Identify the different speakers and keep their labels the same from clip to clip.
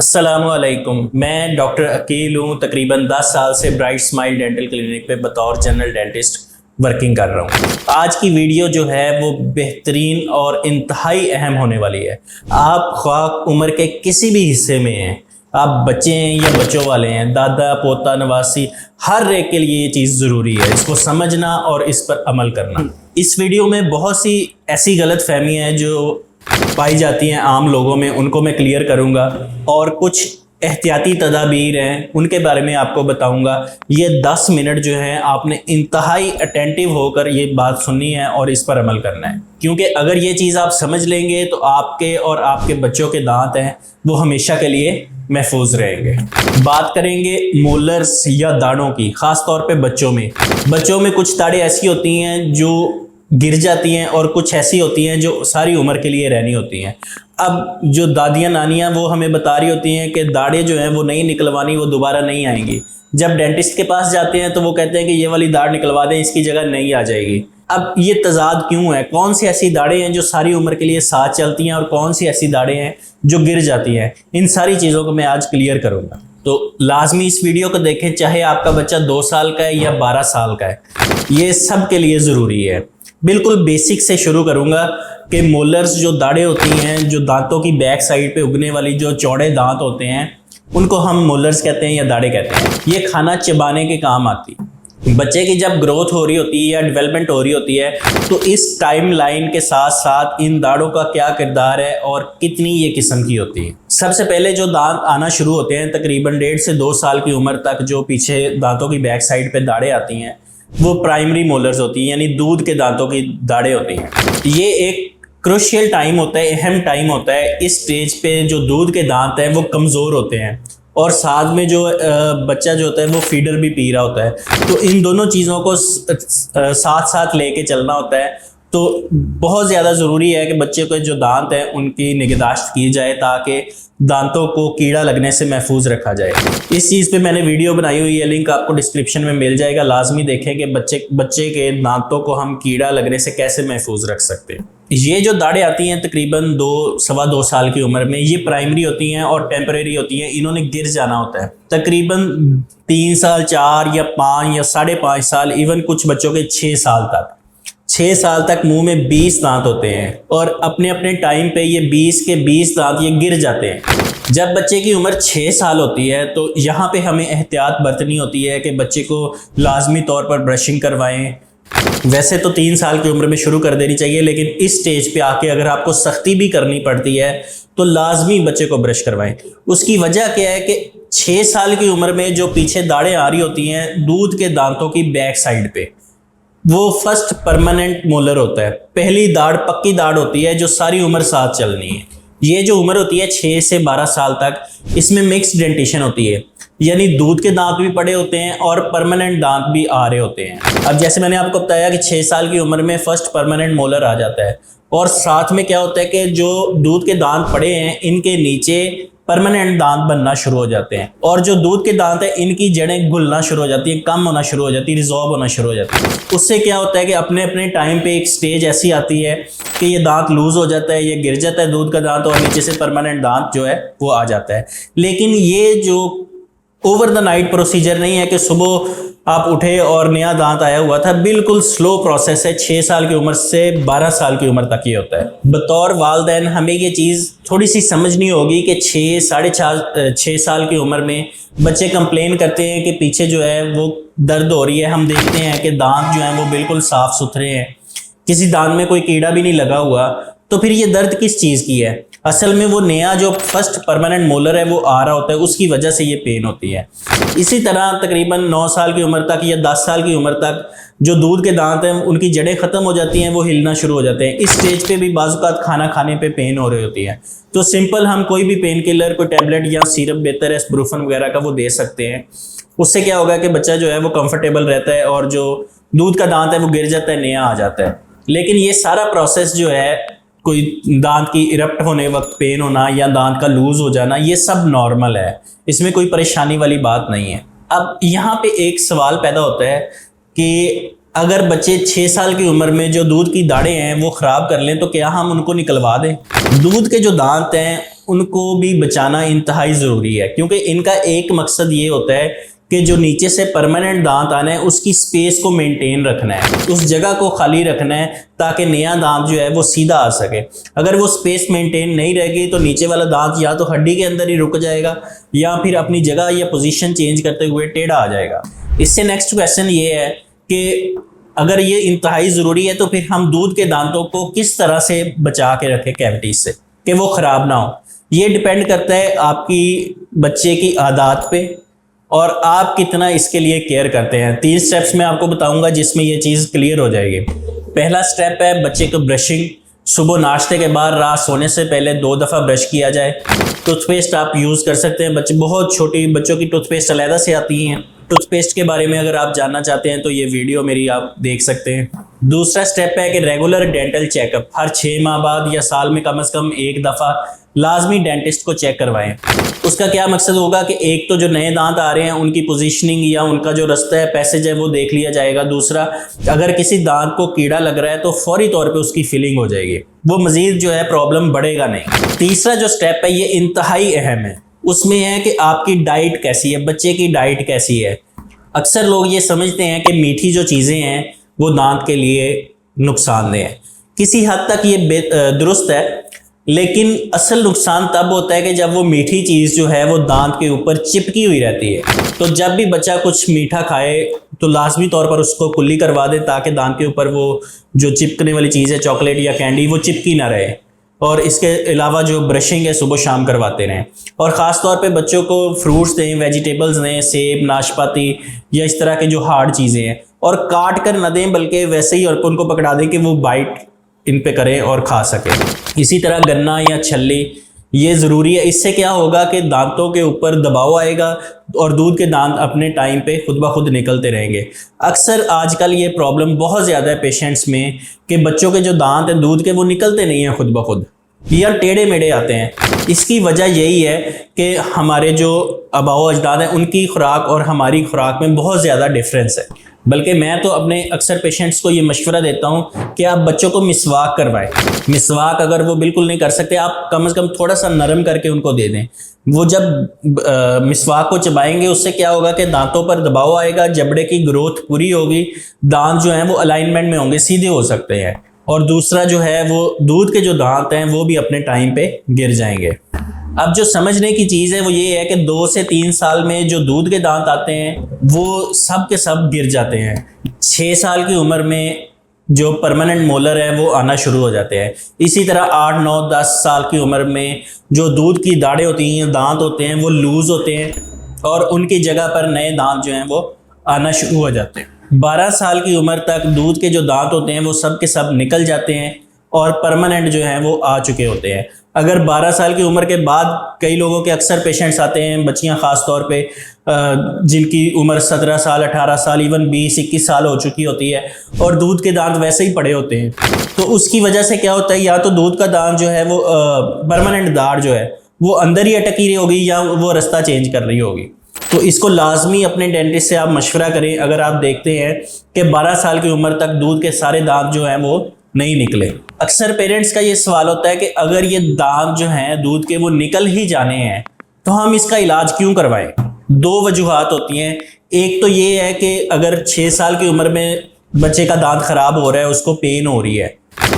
Speaker 1: अस्सलामुअलैकुम। मैं डॉक्टर अकील हूँ। तकरीबन 10 साल से ब्राइट स्माइल डेंटल क्लिनिक पे बतौर जनरल डेंटिस्ट वर्किंग कर रहा हूँ। आज की वीडियो जो है वो बेहतरीन और इंतहाई अहम होने वाली है। आप ख्वाह उम्र के किसी भी हिस्से में हैं, आप बच्चे हैं या बच्चों वाले हैं, दादा पोता नवासी, हर एक के लिए ये चीज़ ज़रूरी है, इसको समझना और इस पर अमल करना। इस वीडियो में बहुत सी ऐसी गलत फहमियाँ हैं जो पाई जाती हैं आम लोगों में, उनको मैं क्लियर करूंगा और कुछ एहतियाती तदाबीर हैं उनके बारे में आपको बताऊंगा। ये 10 मिनट जो है आपने इंतहाई अटेंटिव होकर ये बात सुननी है और इस पर अमल करना है, क्योंकि अगर ये चीज़ आप समझ लेंगे तो आपके और आपके बच्चों के दांत हैं वो हमेशा के लिए महफूज रहेंगे। बात करेंगे मोलर्स या दाढ़ों की, ख़ास तौर पे बच्चों में कुछ दाढ़ें ऐसी होती हैं जो गिर जाती हैं और कुछ ऐसी होती हैं जो सारी उम्र के लिए रहनी होती हैं। अब जो दादियाँ नानियाँ वो हमें बता रही होती हैं कि दाढ़ें जो हैं वो नहीं निकलवानी, वो दोबारा नहीं आएंगी। जब डेंटिस्ट के पास जाते हैं तो वो कहते हैं कि ये वाली दाढ़ निकलवा दें, इसकी जगह नहीं आ जाएगी। अब ये तजाद क्यों है? कौन सी ऐसी दाढ़ें हैं जो सारी उम्र के लिए साथ चलती हैं और कौन सी ऐसी दाढ़ें हैं जो गिर जाती हैं? इन सारी चीज़ों को मैं आज क्लियर करूँगा, तो लाजमी इस वीडियो को देखें, चाहे आपका बच्चा 2 साल का है या 12 साल का है। ये सब के लिए ज़रूरी है। बिल्कुल बेसिक से शुरू करूंगा कि मोलर्स जो दाढ़ें होती हैं, जो दांतों की बैक साइड पे उगने वाली जो चौड़े दांत होते हैं, उनको हम मोलर्स कहते हैं या दाढ़ें कहते हैं। ये खाना चबाने के काम आती है। बच्चे की जब ग्रोथ हो रही होती है या डेवलपमेंट हो रही होती है तो इस टाइम लाइन के साथ साथ इन दाढ़ों का क्या किरदार है और कितनी ये किस्म की होती है। सबसे पहले जो दांत आना शुरू होते हैं तकरीबन 1.5 से 2 साल की उम्र तक, जो पीछे दांतों की बैक साइड पे दाढ़ें आती हैं वो प्राइमरी मोलर्स होती हैं, यानी दूध के दांतों की दाढ़ें होती हैं। ये एक क्रूशियल टाइम होता है, अहम टाइम होता है। इस स्टेज पे जो दूध के दांत हैं वो कमज़ोर होते हैं और साथ में जो बच्चा जो होता है वो फीडर भी पी रहा होता है, तो इन दोनों चीज़ों को साथ साथ लेके चलना होता है। तो बहुत ज़्यादा ज़रूरी है कि बच्चे के जो दांत हैं उनकी निगहदाश्त की जाए ताकि दांतों को कीड़ा लगने से महफूज रखा जाए। इस चीज़ पे मैंने वीडियो बनाई हुई है, लिंक आपको डिस्क्रिप्शन में मिल जाएगा। लाजमी देखें कि बच्चे के दांतों को हम कीड़ा लगने से कैसे महफूज रख सकते हैं। ये जो दाढ़ें आती हैं तकरीबन 2-2.25 साल की उम्र में, ये प्राइमरी होती हैं और टेम्परेरी होती हैं। इन्होंने गिर जाना होता है तकरीबन 3 साल, 4 या 5 या 5.5 साल, इवन कुछ बच्चों के 6 साल तक। 6 साल तक मुंह में 20 दांत होते हैं और अपने अपने टाइम पे ये 20 के 20 दांत ये गिर जाते हैं। जब बच्चे की उम्र 6 साल होती है तो यहाँ पे हमें एहतियात बरतनी होती है कि बच्चे को लाजमी तौर पर ब्रशिंग करवाएं। वैसे तो 3 साल की उम्र में शुरू कर देनी चाहिए, लेकिन इस स्टेज पे आके अगर आपको सख्ती भी करनी पड़ती है तो लाजमी बच्चे को ब्रश करवाएं। उसकी वजह क्या है कि 6 साल की उम्र में जो पीछे दाढ़ें आ रही होती हैं दूध के दांतों की बैक साइड पे, वो फर्स्ट परमानेंट मोलर होता है। पहली दाढ़ पक्की दाढ़ होती है जो सारी उम्र साथ चलनी है। ये जो उम्र होती है 6 से 12 साल तक, इसमें मिक्स डेंटिशन होती है, यानी दूध के दांत भी पड़े होते हैं और परमानेंट दांत भी आ रहे होते हैं। अब जैसे मैंने आपको बताया कि 6 साल की उम्र में फर्स्ट परमानेंट मोलर आ जाता है और साथ में क्या होता है कि जो दूध के दांत पड़े हैं इनके नीचे परमानेंट दांत बनना शुरू हो जाते हैं और जो दूध के दांत है इनकी जड़ें घुलना शुरू हो जाती हैं, कम होना शुरू हो जाती है, रिजॉल्व होना शुरू हो जाती है। उससे क्या होता है कि अपने अपने टाइम पे एक स्टेज ऐसी आती है कि ये दांत लूज हो जाता है, ये गिर जाता है दूध का दांत और नीचे से परमानेंट दांत जो है वो आ जाता है। लेकिन ये जो ओवर द नाइट प्रोसीजर नहीं है कि सुबह आप उठे और नया दांत आया हुआ था, बिल्कुल स्लो प्रोसेस है। 6 साल की उम्र से 12 साल की उम्र तक ये होता है। बतौर वालिदैन हमें ये चीज़ थोड़ी सी समझनी होगी कि 6 साल की उम्र में बच्चे कंप्लेन करते हैं कि पीछे जो है वो दर्द हो रही है। हम देखते हैं कि दांत जो हैं वो बिल्कुल साफ़ सुथरे हैं, किसी दांत में कोई कीड़ा भी नहीं लगा हुआ, तो फिर ये दर्द किस चीज़ की है? असल में वो नया जो फर्स्ट परमानेंट मोलर है वो आ रहा होता है, उसकी वजह से ये पेन होती है। इसी तरह तकरीबन 9 साल की उम्र तक या 10 साल की उम्र तक जो दूध के दांत हैं उनकी जड़ें ख़त्म हो जाती हैं, वो हिलना शुरू हो जाते हैं। इस स्टेज पे भी बाज़-औक़ात खाना खाने पे पेन हो रही होती है, तो सिंपल हम कोई भी पेन किलर, कोई टैबलेट या सिरप बेहतर है इब्रुफेन वगैरह का, वो दे सकते हैं। उससे क्या होगा कि बच्चा जो है वो कंफर्टेबल रहता है और जो दूध का दांत है वो गिर जाता है, नया आ जाता है। लेकिन ये सारा प्रोसेस जो है, कोई दांत की इरप्ट होने वक्त पेन होना या दांत का लूज हो जाना, ये सब नॉर्मल है, इसमें कोई परेशानी वाली बात नहीं है। अब यहाँ पे एक सवाल पैदा होता है कि अगर बच्चे 6 साल की उम्र में जो दूध की दाढ़ें हैं वो ख़राब कर लें तो क्या हम उनको निकलवा दें? दूध के जो दांत हैं उनको भी बचाना इंतहाई ज़रूरी है, क्योंकि इनका एक मकसद ये होता है कि जो नीचे से परमानेंट दांत आना है उसकी स्पेस को मेंटेन रखना है, उस जगह को खाली रखना है ताकि नया दांत जो है वो सीधा आ सके। अगर वो स्पेस मेंटेन नहीं रहेगी तो नीचे वाला दांत या तो हड्डी के अंदर ही रुक जाएगा या फिर अपनी जगह या पोजीशन चेंज करते हुए टेढ़ा आ जाएगा। इससे नेक्स्ट क्वेश्चन ये है कि अगर ये इंतहाई ज़रूरी है तो फिर हम दूध के दांतों को किस तरह से बचा के रखें कैविटीज से कि वो ख़राब ना हो। ये डिपेंड करता है आपकी बच्चे की आदत पे और आप कितना इसके लिए केयर करते हैं। 3 स्टेप्स मैं आपको बताऊंगा जिसमें ये चीज़ क्लियर हो जाएगी। पहला स्टेप है बच्चे को ब्रशिंग। सुबह नाश्ते के बाद, रात सोने से पहले 2 दफ़ा ब्रश किया जाए। टूथपेस्ट आप यूज़ कर सकते हैं, बच्चे बहुत छोटी बच्चों की टूथपेस्ट अलहदा से आती हैं। टूथपेस्ट के बारे में अगर आप जानना चाहते हैं तो ये वीडियो मेरी आप देख सकते हैं। दूसरा स्टेप है कि रेगुलर डेंटल चेकअप हर 6 माह बाद या साल में कम से कम 1 दफ़ा लाजमी डेंटिस्ट को चेक करवाएं। उसका क्या मकसद होगा कि एक तो जो नए दांत आ रहे हैं उनकी पोजीशनिंग या उनका जो रास्ता है, पैसेज है, वो देख लिया जाएगा। दूसरा, अगर किसी दांत को कीड़ा लग रहा है तो फौरी तौर पे उसकी फिलिंग हो जाएगी, वो मजीद जो है प्रॉब्लम बढ़ेगा नहीं। तीसरा जो स्टेप है ये इंतहाई अहम है, उसमें है कि आपकी डाइट कैसी है, बच्चे की डाइट कैसी है। अक्सर लोग ये समझते हैं कि मीठी जो चीज़ें हैं वो दांत के लिए नुकसानदेह है। किसी हद तक ये दुरुस्त है, लेकिन असल नुकसान तब होता है कि जब वो मीठी चीज़ जो है वो दांत के ऊपर चिपकी हुई रहती है। तो जब भी बच्चा कुछ मीठा खाए तो लाजमी तौर पर उसको कुल्ली करवा दे ताकि दांत के ऊपर वो जो चिपकने वाली चीज़ है, चॉकलेट या कैंडी, वो चिपकी ना रहे। और इसके अलावा जो ब्रशिंग है सुबह शाम करवाते रहें। और ख़ास तौर पे बच्चों को फ्रूट्स दें, वेजिटेबल्स दें, सेब, नाशपाती या इस तरह के जो हार्ड चीज़ें हैं, और काट कर न दें बल्कि वैसे ही और उनको पकड़ा दें कि वो बाइट इन पे करें और खा सकें। इसी तरह गन्ना या छल्ली ये ज़रूरी है। इससे क्या होगा कि दांतों के ऊपर दबाव आएगा और दूध के दांत अपने टाइम पे खुद ब खुद निकलते रहेंगे। अक्सर आजकल ये प्रॉब्लम बहुत ज़्यादा है पेशेंट्स में कि बच्चों के जो दांत हैं दूध के वो निकलते नहीं हैं खुद ब खुद या टेढ़े मेढ़े आते हैं। इसकी वजह यही है कि हमारे जो आबाओ अजदाद हैं उनकी खुराक और हमारी खुराक में बहुत ज़्यादा डिफरेंस है। बल्कि मैं तो अपने अक्सर पेशेंट्स को ये मशवरा देता हूँ कि आप बच्चों को मिसवाक करवाएं। मिसवाक अगर वो बिल्कुल नहीं कर सकते, आप कम से कम थोड़ा सा नरम करके उनको दे दें। वो जब मिसवाक को चबाएंगे उससे क्या होगा कि दांतों पर दबाव आएगा, जबड़े की ग्रोथ पूरी होगी, दांत जो हैं वो अलाइनमेंट में होंगे, सीधे हो सकते हैं। और दूसरा जो है वो दूध के जो दांत हैं वो भी अपने टाइम पे गिर जाएंगे। अब जो समझने की चीज़ है वो ये है कि 2 से 3 साल में जो दूध के दांत आते हैं वो सब के सब गिर जाते हैं। 6 साल की उम्र में जो परमानेंट मोलर है वो आना शुरू हो जाते हैं। इसी तरह 8, 9, 10 साल की उम्र में जो दूध की दाढ़ें होती हैं, दांत होते हैं, वो लूज़ होते हैं और उनकी जगह पर नए दांत जो हैं वो आना शुरू हो जाते हैं। 12 साल की उम्र तक दूध के जो दांत होते हैं वो सब के सब निकल जाते हैं और परमानेंट जो हैं वो आ चुके होते हैं। अगर 12 साल की उम्र के बाद कई लोगों के अक्सर पेशेंट्स आते हैं, बच्चियां ख़ास तौर पे जिनकी उम्र 17 साल, 18 साल, इवन 20-21 साल हो चुकी होती है और दूध के दांत वैसे ही पड़े होते हैं, तो उसकी वजह से क्या होता है, या तो दूध का दांत जो है वो परमानेंट दाढ़ जो है वो अंदर ही अटकी रही होगी या वो रास्ता चेंज कर रही होगी। तो इसको लाजमी अपने डेंटिस्ट से आप मशवरा करें। अगर आप देखते हैं कि 12 साल की उम्र तक दूध के सारे दांत जो हैं वो नहीं निकले। अक्सर पेरेंट्स का ये सवाल होता है कि अगर ये दांत जो हैं दूध के वो निकल ही जाने हैं तो हम इसका इलाज क्यों करवाएं। 2 वजूहात होती हैं। एक तो ये है कि अगर 6 साल की उम्र में बच्चे का दांत ख़राब हो रहा है, उसको पेन हो रही है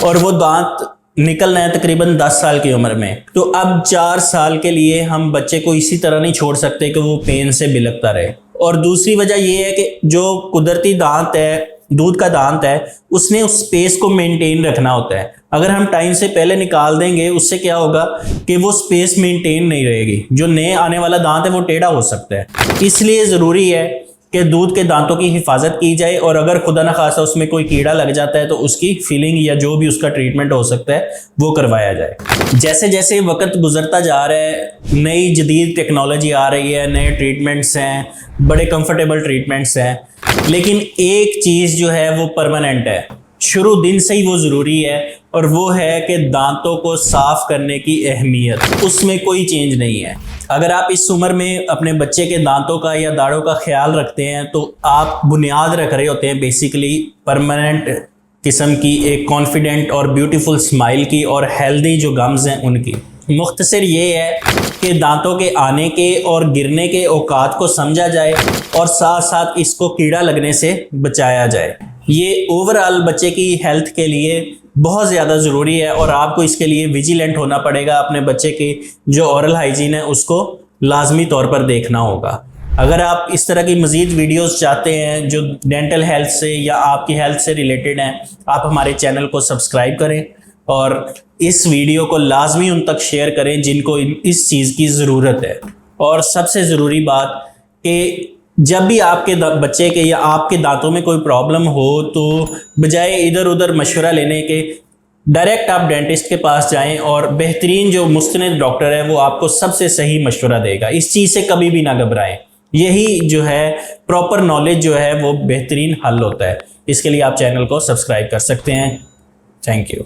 Speaker 1: और वो दांत निकलना है तकरीबन 10 साल की उम्र में, तो अब 4 साल के लिए हम बच्चे को इसी तरह नहीं छोड़ सकते कि वो पेन से बिलखता रहे। और दूसरी वजह ये है कि जो कुदरती दांत है, दूध का दांत है, उसने उस स्पेस को मेंटेन रखना होता है। अगर हम टाइम से पहले निकाल देंगे उससे क्या होगा कि वो स्पेस मेंटेन नहीं रहेगी, जो नए आने वाला दांत है वो टेढ़ा हो सकता है। इसलिए ज़रूरी है कि दूध के दांतों की हिफाजत की जाए और अगर खुदा न खासा उसमें कोई कीड़ा लग जाता है तो उसकी फिलिंग या जो भी उसका ट्रीटमेंट हो सकता है वो करवाया जाए। जैसे जैसे वक्त गुजरता जा रहा है, नई जदीद टेक्नोलॉजी आ रही है, नए ट्रीटमेंट्स हैं, बड़े कंफर्टेबल ट्रीटमेंट्स हैं, लेकिन एक चीज़ जो है वो परमानेंट है, शुरू दिन से ही वो ज़रूरी है, और वो है कि दांतों को साफ़ करने की अहमियत, उसमें कोई चेंज नहीं है। अगर आप इस उम्र में अपने बच्चे के दांतों का या दाढ़ों का ख्याल रखते हैं तो आप बुनियाद रख रहे होते हैं बेसिकली परमानेंट किस्म की एक कॉन्फिडेंट और ब्यूटीफुल स्माइल की और हेल्दी जो गम्स हैं उनकी। मुख्तसर ये है कि दांतों के आने के और गिरने के औकात को समझा जाए और साथ साथ इसको कीड़ा लगने से बचाया जाए। ये ओवरऑल बच्चे की हेल्थ के लिए बहुत ज़्यादा ज़रूरी है और आपको इसके लिए विजिलेंट होना पड़ेगा। अपने बच्चे की जो ओरल हाइजीन है उसको लाजमी तौर पर देखना होगा। अगर आप इस तरह की मज़ीद वीडियोस चाहते हैं जो डेंटल हेल्थ से या आपकी हेल्थ से रिलेटेड हैं, आप हमारे चैनल को सब्सक्राइब करें और इस वीडियो को लाजमी उन तक शेयर करें जिनको इस चीज़ की ज़रूरत है। और सबसे ज़रूरी बात कि जब भी आपके बच्चे के या आपके दांतों में कोई प्रॉब्लम हो तो बजाय इधर उधर मशवरा लेने के डायरेक्ट आप डेंटिस्ट के पास जाएं और बेहतरीन जो मुस्तनद डॉक्टर है वो आपको सबसे सही मशवरा देगा। इस चीज़ से कभी भी ना घबराएं। यही जो है प्रॉपर नॉलेज जो है वो बेहतरीन हल होता है। इसके लिए आप चैनल को सब्सक्राइब कर सकते हैं। Thank you.